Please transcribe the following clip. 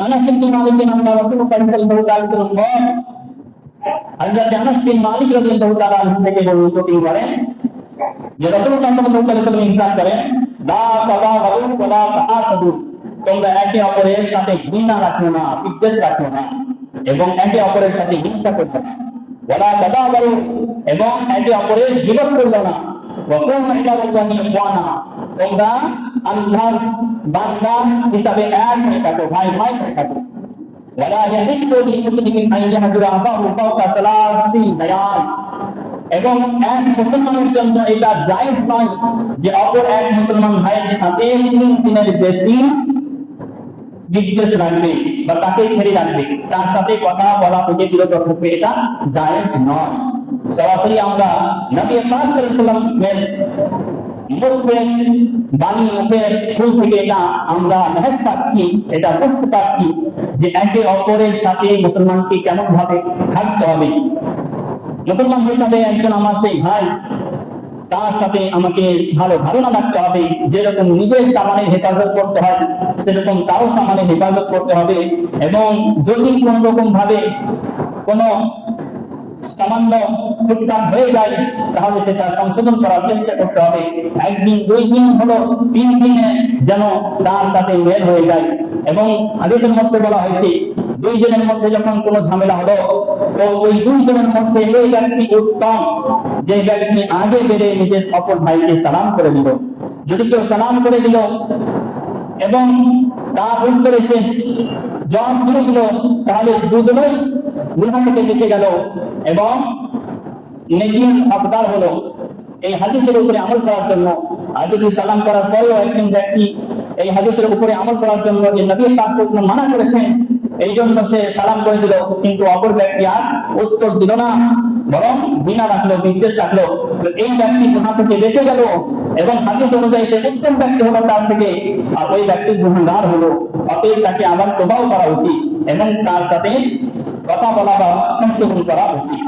আনাস বিন মালিক আল্লাহ রাসূল সাল্লাল্লাহু আলাইহি ওয়াসাল্লাম বলেন, হযরত আনাস বিন মালিক রাদিয়াল্লাহু তাআলা আনহু থেকে বর্ণিত তিনি বলেন যে রাসূলুল্লাহ সাল্লাল্লাহু আলাইহি ওয়াসাল্লাম ইরশাদ করেন, লা তাবাগু ওয়া লা তাহাসাদু, তোমরা একে অপরের সাথে ঘৃণা রাখো না, বিদ্বেষ রাখো না, এবং একে অপরের সাথে হিংসা করবে না। ওয়ালা তাদাবারু, এবং একে অপরের গীবত করবে না। ওয়া কুনু ইবাদাল্লাহি ইখওয়ানা, তোমরা আল্লাহর বান্দা হিসাবে এক হয়ে থাকো, ভাই ভাই হয়ে থাকো। ওয়ালা ইয়াহিল্লু লিলমুসলিমিন আন ইয়াহজুরা আখাহু ফাওকা সালাসি লায়াল, এবং এক মুসলমানের জন্য এটা জায়েজ নয় যে অপর এক মুসলমান ভাইয়ের সাথে 3 দিনের বেশি বিদ্বেষ রাখবে বা তাকে ছেড়ে রাখবে, তার সাথে কথা বলা থেকে বিরত থাকবে, এটা জায়েজ নয়। সরাসরি আমরা নবী পাক সাল্লাল্লাহু আলাইহি ওয়াসাল্লামের বাণী মুখের ফুল থেকে এটা আমরা মেহেজ পাচ্ছি, এটা বুঝতে পারছি যে একে অপরের সাথে মুসলমানকে কেমন ভাবে থাকতে হবে। মুসলমান হিসাবে একজন আমার সেই ভাই, তার সাথে আমাকে ভালো ধারণা রাখতে হবে। যেরকম নিজের সামানের হেফাজত করতে হয় সেরকম তারও সামানের হেফাজত করতে হবে, এবং যদি কোন রকম ভাবে কোন সামান্য টুকটাক হয়ে যায় তাহলে সেটা সংশোধন করার চেষ্টা করতে হবে। একদিন 2 দিন হলো 3 দিনে যেন তার সাথে মেল হয়ে যায়। এবং হাদিসের মধ্যে বলা হয়েছে 2 জনের মধ্যে যখন কোনো ঝামেলা হলো তো ওই 2 জনের মধ্যে এই ব্যক্তি উত্তম যে ব্যক্তি আগে বেড়ে নিজের অপর ভাইকে সালাম করে দিল। যদি কেউ সালাম করে দিল এবং তার উত্তরে সে জবাব দিয়ে দিল তাহলে দুজনেই গুনাহ থেকে বেঁচে গেল এবং নেকির হকদার হলো। এই হাদিসের উপরে আমল করার জন্য, আর যদি সালাম করার পরেও একজন ব্যক্তি এই হাদিসের উপরে আমল করার জন্য যে নবী পাক সাল্লাল্লাহু আলাইহি ওয়াসাল্লাম মানা করেছেন এই জন্য সে সালাম করে দিল, কিন্তু অপর ব্যক্তি আর উত্তর দিল না, বরং ঘৃণা রাখলো, বিদ্বেষ রাখলো, এই ব্যক্তি গুনাহ থেকে বেঁচে গেল এবং হাদিস অনুযায়ী সে উত্তম ব্যক্তি হলো তার থেকে, আর ওই ব্যক্তি গুনাহগার হলো। অতএব তাকে আবার তওবা করা উচিত এবং তার সাথে কথা বলা বা সংশোধন করা উচিত।